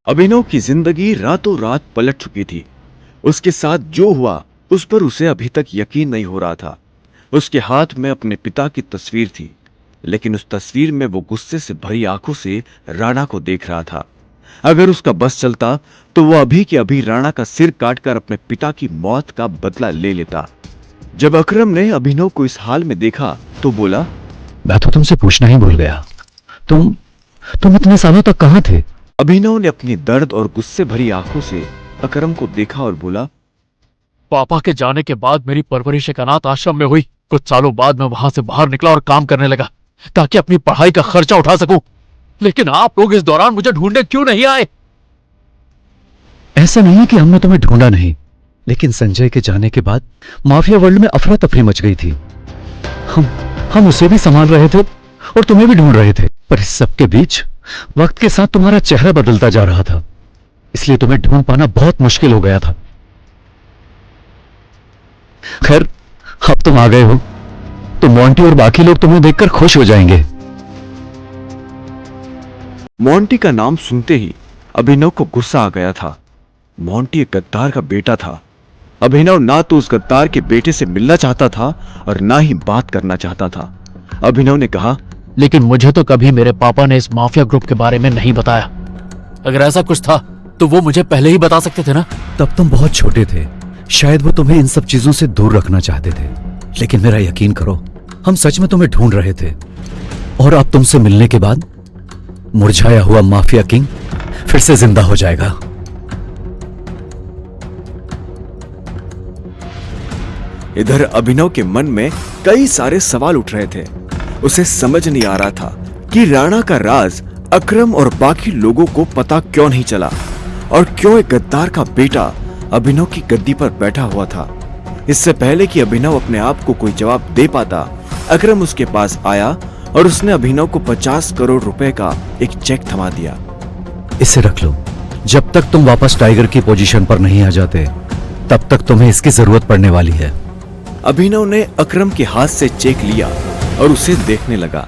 अभिनव की जिंदगी रातों रात पलट चुकी थी। उसके साथ जो हुआ उस पर उसे अभी तक यकीन नहीं हो रहा था। उसके हाथ में अपने पिता की तस्वीर थी, लेकिन उस तस्वीर में वो गुस्से से भरी आंखों से राणा को देख रहा था। अगर उसका बस चलता तो वो अभी के अभी राणा का सिर काटकर अपने पिता की मौत का बदला ले लेता। जब अकरम ने अभिनव को इस हाल में देखा तो बोला, मैं तो तुमसे पूछना ही भूल गया, तुम इतने सालों तक कहां थे? अभिनव ने अपनी दर्द और गुस्से भरी आंखों से अकरम को देखा और बोला, पापा के जाने के बाद मेरी परवरिश एक अनाथ आश्रम में हुई। कुछ सालों बाद मैं वहां से बाहर निकला और काम करने लगा ताकि अपनी पढ़ाई का खर्चा उठा सकूं। लेकिन आप लोग इस दौरान मुझे ढूंढने क्यों नहीं आए? ऐसा नहीं कि हमने तुम्हें ढूंढा नहीं, लेकिन संजय के जाने के बाद माफिया वर्ल्ड में अफरा तफरी मच गई थी। हम उसे भी संभाल रहे थे और तुम्हें भी ढूंढ रहे थे, पर इस सबके बीच वक्त के साथ तुम्हारा चेहरा बदलता जा रहा था, इसलिए तुम्हें ढूंढ पाना बहुत मुश्किल हो गया था। खैर, अब तुम आ गए हो तो मोंटी और बाकी लोग तुम्हें देखकर खुश हो जाएंगे। मोंटी का नाम सुनते ही अभिनव को गुस्सा आ गया था। मोंटी एक गद्दार का बेटा था। अभिनव ना तो उस गद्दार के बेटे से मिलना चाहता था और ना ही बात करना चाहता था। अभिनव ने कहा, लेकिन मुझे तो कभी मेरे पापा ने इस माफिया ग्रुप के बारे में नहीं बताया। अगर ऐसा कुछ था तो वो मुझे पहले ही बता सकते थे ना। तब तुम बहुत छोटे थे, शायद वो तुम्हें इन सब चीजों से दूर रखना चाहते थे, लेकिन मेरा यकीन करो, हम सच में तुम्हें ढूंढ रहे थे। और अब तुमसे मिलने के बाद मुरझाया हुआ माफिया किंग फिर से जिंदा हो जाएगा। इधर अभिनव के मन में कई सारे सवाल उठ रहे थे। उसे समझ नहीं आ रहा था कि राणा का राज अकरम और बाकी लोगों को पता क्यों नहीं चला और क्यों एक गद्दार का बेटा अभिनव की गद्दी पर बैठा हुआ था। इससे पहले कि अभिनव अपने आप को कोई जवाब दे पाता, अकरम उसके पास आया और उसने अभिनव को 50 करोड़ रुपए का एक चेक थमा दिया। इसे रख लो, जब तक तुम वापस टाइगर की पोजीशन पर नहीं आ जाते तब तक तुम्हें इसकी जरूरत पड़ने वाली है। अभिनव ने अकरम के हाथ से चेक लिया और उसे देखने लगा।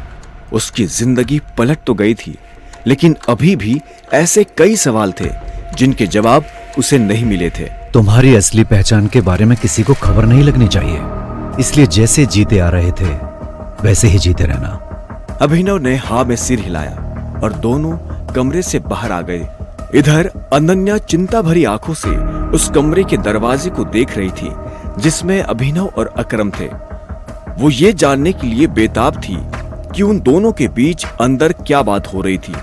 उसकी जिंदगी पलट तो गई थी, लेकिन अभी भी ऐसे कई सवाल थे जिनके जवाब उसे नहीं मिले थे। तुम्हारी असली पहचान के बारे में किसी को खबर नहीं लगनी चाहिए, इसलिए जैसे जीते आ रहे थे वैसे ही जीते रहना। अभिनव ने हाँ में सिर हिलाया और दोनों कमरे से बाहर आ गए। इधर अनन्या चिंता भरी आंखों से उस कमरे के दरवाजे को देख रही थी जिसमें अभिनव और अकरम थे। वो ये जानने के लिए बेताब थी कि उन दोनों के बीच अंदर क्या बात हो रही थी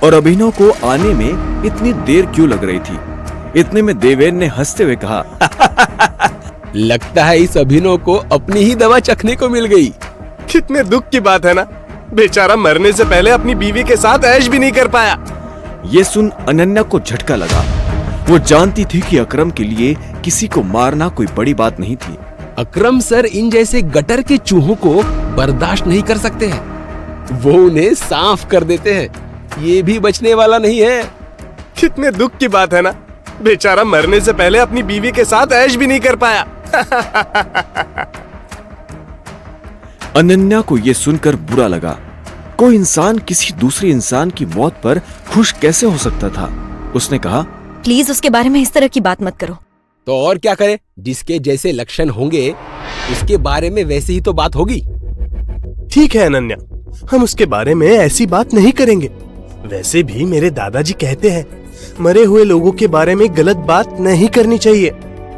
और अभिनव को आने में इतनी देर क्यों लग रही थी। इतने में देवेन ने हंसते हुए कहा, लगता है इस अभिनव को अपनी ही दवा चखने को मिल गई। कितने दुख की बात है ना, बेचारा मरने से पहले अपनी बीवी के साथ ऐश भी नहीं कर पाया। ये सुन अनन्या को झटका लगा। वो जानती थी कि अकरम के लिए किसी को मारना कोई बड़ी बात नहीं थी। अकरम सर इन जैसे गटर के चूहों को बर्दाश्त नहीं कर सकते हैं, वो उन्हें साफ कर देते हैं। ये भी बचने वाला नहीं है। कितने दुख की बात है ना, बेचारा मरने से पहले अपनी बीवी के साथ ऐश भी नहीं कर पाया। अनन्या को यह सुनकर बुरा लगा। कोई इंसान किसी दूसरे इंसान की मौत पर खुश कैसे हो सकता था। उसने कहा, प्लीज उसके बारे में इस तरह की बात मत करो। तो और क्या करे, जिसके जैसे लक्षण होंगे उसके बारे में वैसे ही तो बात होगी। ठीक है अनन्या, हम उसके बारे में ऐसी बात नहीं करेंगे। वैसे भी मेरे दादाजी कहते हैं, मरे हुए लोगों के बारे में गलत बात नहीं करनी चाहिए।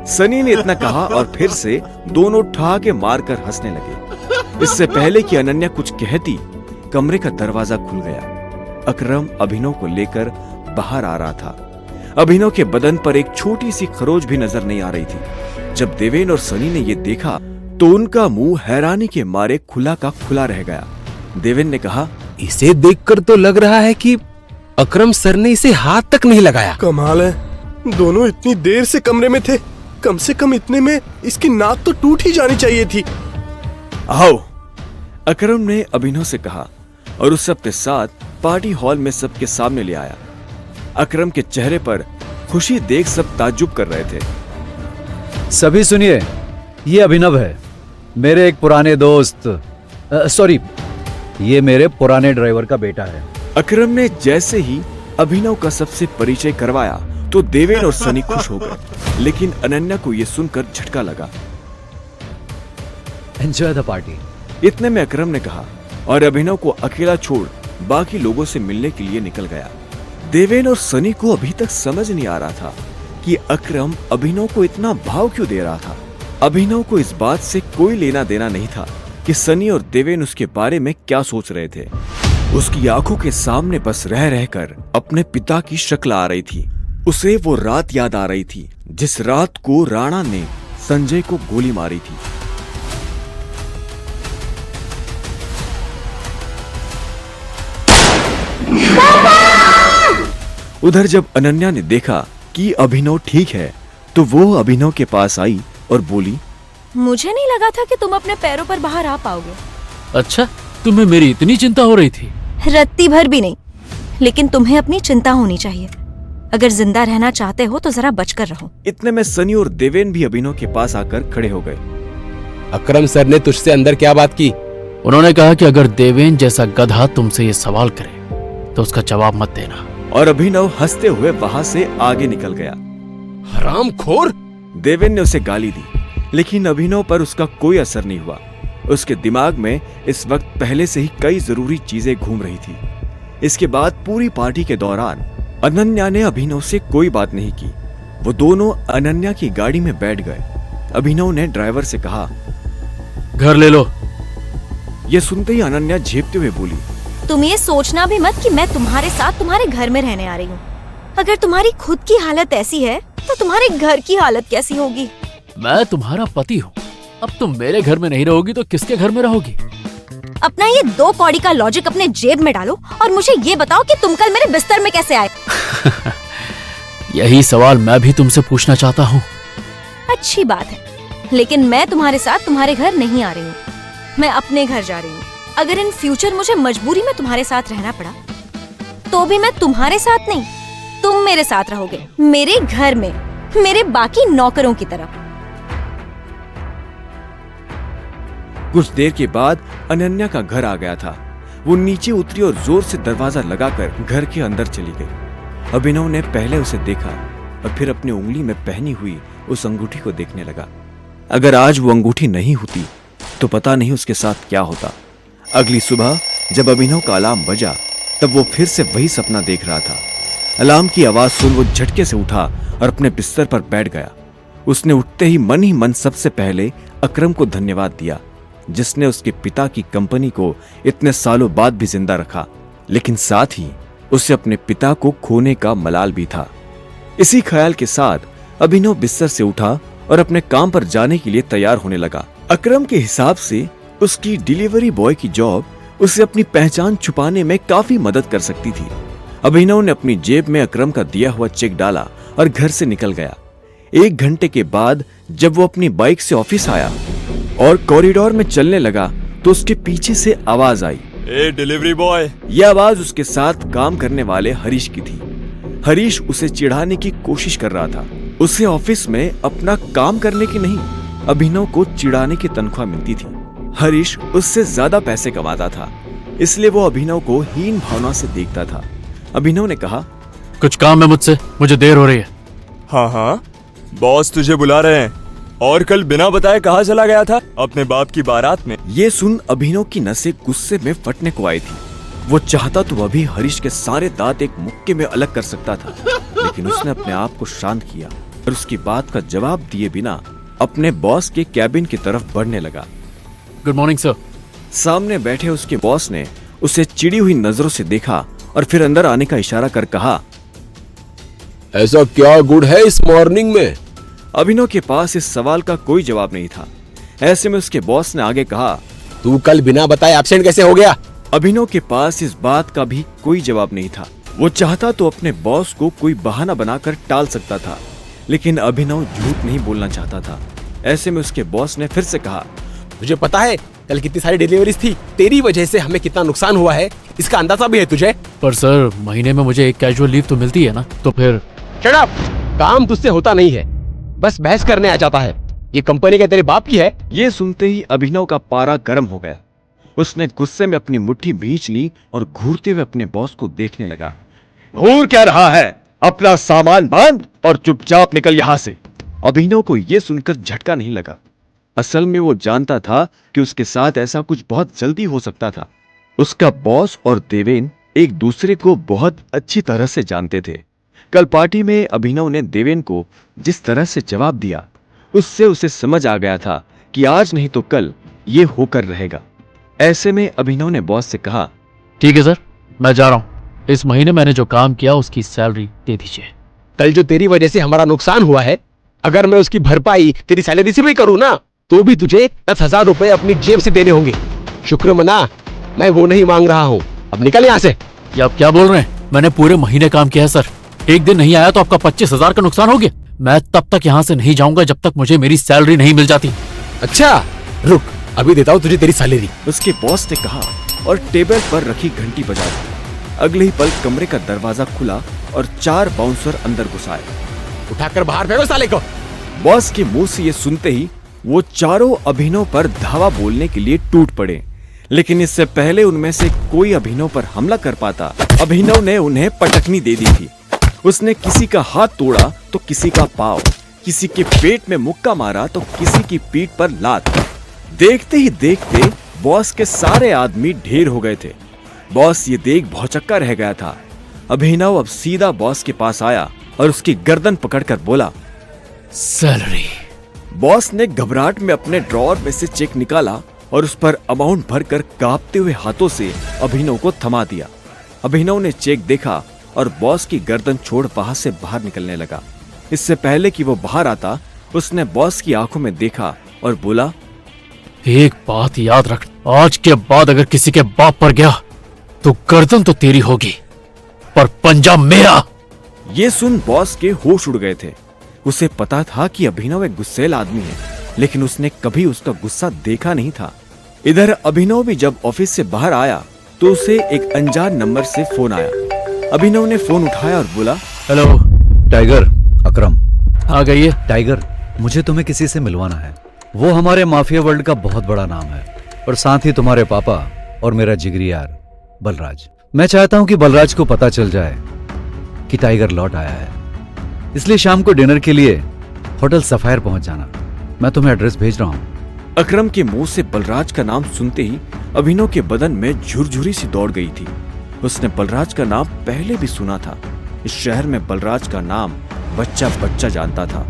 सनी ने इतना कहा और फिर से दोनों ठहाके मारकर हंसने लगे। इससे पहले कि अनन्या कुछ कहती, कमरे का दरवाजा खुल गया। अकरम अभिनव को लेकर बाहर आ रहा था। अभिनव के बदन पर एक छोटी सी खरोच भी नजर नहीं आ रही थी। जब देवेन और सनी ने यह देखा तो उनका मुंह हैरानी के मारे खुला का खुला रह गया। देवेन ने कहा, इसे देखकर तो लग रहा है कि अकरम सर ने इसे हाथ तक नहीं लगाया। कमाल है, दोनों इतनी देर से कमरे में थे। कम से कम इतने में इसकी नाक तो टूट ही जानी चाहिए थी। आओ, अकरम ने अभिनव से कहा और उस सबके साथ पार्टी हॉल में सबके सामने ले आया। अकरम के चेहरे पर खुशी देख सब ताज्जुब कर रहे थे। सभी सुनिए, ये अभिनव है, मेरे एक पुराने दोस्त, सॉरी, ये मेरे पुराने ड्राइवर का बेटा है। अकरम ने जैसे ही अभिनव का सबसे परिचय करवाया तो देवेन और सनी खुश हो गए, लेकिन अनन्या को यह सुनकर झटका लगा। Enjoy the party. इतने में अकरम ने कहा और अभिनव को अकेला छोड़ बाकी लोगों से मिलने के लिए निकल गया। देवेन और सनी को अभी तक समझ नहीं आ रहा था कि अकरम अभिनव को इतना भाव क्यों दे रहा था। अभिनव को इस बात से कोई लेना देना नहीं था कि सनी और देवेन उसके बारे में क्या सोच रहे थे। उसकी आंखों के सामने बस रह रहकर अपने पिता की शक्ल आ रही थी। उसे वो रात याद आ रही थी जिस रात को राणा ने संजय को गोली मारी थी। उधर जब अनन्या ने देखा कि अभिनव ठीक है तो वो अभिनव के पास आई और बोली, मुझे नहीं लगा था कि तुम अपने पैरों पर बाहर आ पाओगे। अच्छा, तुम्हें मेरी इतनी चिंता हो रही थी? रत्ती भर भी नहीं, लेकिन तुम्हें अपनी चिंता होनी चाहिए। अगर जिंदा रहना चाहते हो तो जरा बचकर रहो। इतने में सनी और देवेन भी अभिनव के पास आकर खड़े हो गए। अकरम सर ने तुझसे अंदर क्या बात की? उन्होंने कहा कि अगर देवेन जैसा गधा तुमसे ये सवाल करे तो उसका जवाब मत देना। और अभिनव हंसते हुए वहां से आगे निकल गया। हरामखोर! देवेन ने उसे गाली दी, लेकिन अभिनव पर उसका कोई असर नहीं हुआ। उसके दिमाग में इस वक्त पहले से ही कई जरूरी चीजें घूम रही थी। इसके बाद पूरी पार्टी के दौरान अनन्या ने अभिनव से कोई बात नहीं की। वो दोनों अनन्या की गाड़ी में बैठ गए। अभिनव ने ड्राइवर से कहा, घर ले लो। यह सुनते ही अनन्या झेपते हुए बोली, तुम ये सोचना भी मत कि मैं तुम्हारे साथ तुम्हारे घर में रहने आ रही हूँ। अगर तुम्हारी खुद की हालत ऐसी है तो तुम्हारे घर की हालत कैसी होगी? मैं तुम्हारा पति हूँ। अब तुम मेरे घर में नहीं रहोगी तो किसके घर में रहोगी? अपना ये 2 कौड़ी का लॉजिक अपने जेब में डालो और मुझे ये बताओ कि तुम कल मेरे बिस्तर में कैसे आए? यही सवाल मैं भी तुमसे पूछना चाहता हूँ। अच्छी बात है, लेकिन मैं तुम्हारे साथ तुम्हारे घर नहीं आ रही हूँ। मैं अपने घर जा रही हूँ। अगर इन फ्यूचर मुझे मजबूरी में तुम्हारे साथ रहना पड़ा तो भी मैं तुम्हारे साथ नहीं, तुम मेरे साथ रहोगे, मेरे घर में, मेरे बाकी नौकरों की तरह। कुछ देर के बाद अनन्या का घर आ गया था। वो नीचे उतरी और जोर से दरवाजा लगाकर घर के अंदर चली गई। अभिनव ने पहले उसे देखा और फिर अपनी उंगली में पहनी हुई उस अंगूठी को देखने लगा। अगर आज वो अंगूठी नहीं होती तो पता नहीं उसके साथ क्या होता। अगली सुबह जब अभिनव का अलार्म बजा तब वो फिर से वही सपना देख रहा था। अलार्म की आवाज सुन वो झटके से उठा और अपने बिस्तर पर बैठ गया। उसने उठते ही मन सबसे पहले अकरम को धन्यवाद दिया, जिसने उसके पिता की कंपनी को इतने सालों बाद भी जिंदा रखा, लेकिन साथ ही उसे अपने पिता को खोने का मलाल भी था। इसी ख्याल के साथ अभिनव बिस्तर से उठा और अपने काम पर जाने के लिए तैयार होने लगा। अकरम के हिसाब से उसकी डिलीवरी बॉय की जॉब उसे अपनी पहचान छुपाने में काफी मदद कर सकती थी। अभिनव ने अपनी जेब में अकरम का दिया हुआ चेक डाला और घर से निकल गया। 1 घंटे के बाद जब वो अपनी बाइक से ऑफिस आया और कॉरिडोर में चलने लगा तो उसके पीछे से आवाज आई, ए डिलीवरी बॉय। यह आवाज उसके साथ काम करने वाले हरीश की थी। हरीश उसे चिढ़ाने की कोशिश कर रहा था। उसे ऑफिस में अपना काम करने की नहीं, अभिनव को चिढ़ाने की तनख्वाह मिलती थी। हरीश उससे ज्यादा पैसे कमाता था, इसलिए वो अभिनव को हीन भावना से देखता था। अभिनव ने कहा, कुछ काम है मुझसे, मुझे देर हो रही है। हाँ, बॉस तुझे बुला रहे हैं। और कल बिना बताए कहाँ चला गया था? अपने बाप की बारात में। ये सुन अभिनव की नसें गुस्से में फटने को आई थी। वो चाहता तो अभी हरीश के सारे दांत एक मुक्के में अलग कर सकता था, लेकिन उसने अपने आप को शांत किया और उसकी बात का जवाब दिए बिना अपने बॉस के कैबिन की तरफ बढ़ने लगा। Good morning sir. सामने बैठे उसके बॉस ने उसे चिड़ी हुई नजरों से देखा और फिर अंदर आने का इशारा कर कहा, ऐसा क्या गुड है इस मॉर्निंग में? अभिनव के पास इस सवाल का कोई जवाब नहीं था। ऐसे में उसके बॉस ने आगे कहा, तू कल बिना बताए एब्सेंट कैसे हो गया? अभिनव के पास इस बात का भी कोई जवाब नहीं था। वो चाहता तो अपने बॉस को कोई बहाना बनाकर टाल सकता था, लेकिन अभिनव झूठ नहीं बोलना चाहता था। ऐसे में उसके बॉस ने फिर से कहा, तुझे पता है कल कितनी सारी डिलीवरीज थी? तेरी वजह से हमें कितना नुकसान हुआ है, इसका अंदाजा भी है तुझे? पर सर, महीने में मुझे एक कैजुअल लीव तो मिलती है ना, तो फिर। Shut up! काम तुझसे होता नहीं है, बस बहस करने आ जाता है। ये कंपनी क्या तेरे बाप की है? ये सुनते ही अभिनव का पारा गर्म हो गया। उसने गुस्से में अपनी मुट्ठी भींच ली और घूरते हुए अपने बॉस को देखने लगा। घूर क्या रहा है? अपना सामान बांध और चुपचाप निकल यहां से। अभिनव को यह सुनकर झटका नहीं लगा। असल में वो जानता था कि उसके साथ ऐसा कुछ बहुत जल्दी हो सकता था। उसका बॉस और देवेन एक दूसरे को बहुत अच्छी तरह से जानते थे। कल पार्टी में अभिनव ने देवेन को जिस तरह से जवाब दिया, उससे उसे समझ आ गया था कि आज नहीं तो कल ये होकर रहेगा। ऐसे में अभिनव ने बॉस से कहा, ठीक है सर, मैं जा रहा हूँ। इस महीने मैंने जो काम किया उसकी सैलरी दे दीजिए। कल जो तेरी वजह से हमारा नुकसान हुआ है, अगर मैं उसकी भरपाई तेरी सैलरी से भी करूँ ना, तो भी तुझे 10,000 रुपए अपनी जेब से देने होंगे। शुक्र मना, मैं वो नहीं मांग रहा हूँ। अब निकल यहाँ से। ये आप क्या बोल रहे हैं? मैंने पूरे महीने काम किया है सर। एक दिन नहीं आया तो आपका 25,000 का नुकसान हो गया। मैं तब तक यहाँ से नहीं जाऊंगा जब तक मुझे मेरी सैलरी नहीं मिल जाती। अच्छा रुक, अभी देता हूँ तुझे तेरी सैलरी। उसके बॉस ने कहा और टेबल पर रखी घंटी बजा दी। अगले ही पल कमरे का दरवाजा खुला और 4 बाउंसर अंदर घुस आए। उठाकर बाहर फेंको साले को। बॉस के मुंह से ये सुनते ही वो चारों अभिनव पर धावा बोलने के लिए टूट पड़े, लेकिन इससे पहले उनमें से कोई अभिनव पर हमला कर पाता, अभिनव ने उन्हें पटकनी दे दी थी। उसने किसी का हाथ तोड़ा तो किसी का पांव, किसी के पेट में मुक्का मारा तो किसी की पीठ पर लात। देखते ही देखते बॉस के सारे आदमी ढेर हो गए थे। बॉस ये देख भौचक्का रह गया था। अभिनव अब सीधा बॉस के पास आया और उसकी गर्दन पकड़कर बोला, सैलरी। बॉस ने घबराहट में अपने ड्रॉअर में से चेक निकाला और उस पर अमाउंट भरकर कांपते हुए हाथों से अभिनव को थमा दिया। अभिनव ने चेक देखा और बॉस की गर्दन छोड़ वहां से बाहर निकलने लगा। इससे पहले कि वो बाहर आता, उसने बॉस की आंखों में देखा और बोला, एक बात याद रख, आज के बाद अगर किसी के बाप पर गया तो गर्दन तो तेरी होगी, पर पंजा मेरा। ये सुन बॉस के होश उड़ गए थे। उसे पता था कि अभिनव एक गुस्सैल आदमी है, लेकिन उसने कभी उसका गुस्सा देखा नहीं था। इधर अभिनव भी जब ऑफिस से बाहर आया तो उसे एक अनजान नंबर से फोन आया। अभिनव ने फोन उठाया और बोला, हेलो। टाइगर, अकरम। आ गई है। टाइगर, मुझे तुम्हें किसी से मिलवाना है। वो हमारे माफिया वर्ल्ड का बहुत बड़ा नाम है, और साथ ही तुम्हारे पापा और मेरा जिगरी यार बलराज। मैं चाहता हूं कि बलराज को पता चल जाए कि टाइगर लौट आया है, इसलिए शाम को डिनर के लिए होटल सफायर पहुंच जाना। मैं तुम्हें एड्रेस भेज रहा हूं। अकरम के मुंह से बलराज का नाम सुनते ही अभिनव के बदन में झुरझुरी सी दौड़ गई थी। उसने बलराज का नाम पहले भी सुना था। इस शहर में बलराज का नाम बच्चा बच्चा जानता था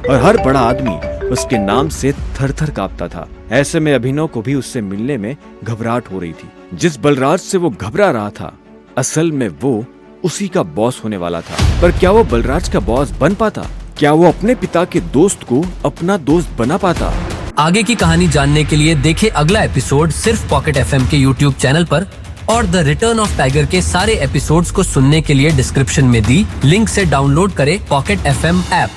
और हर बड़ा आदमी उसके नाम से थर थर कांपता था। ऐसे में अभिनव को भी उससे मिलने में घबराहट हो रही थी। जिस बलराज से वो घबरा रहा था, असल में वो उसी का बॉस होने वाला था। पर क्या वो बलराज का बॉस बन पाता? क्या वो अपने पिता के दोस्त को अपना दोस्त बना पाता? आगे की कहानी जानने के लिए देखें अगला एपिसोड सिर्फ पॉकेट एफएम के यूट्यूब चैनल पर, और द रिटर्न ऑफ टाइगर के सारे एपिसोड्स को सुनने के लिए डिस्क्रिप्शन में दी लिंक से डाउनलोड करें पॉकेट एफएम ऐप।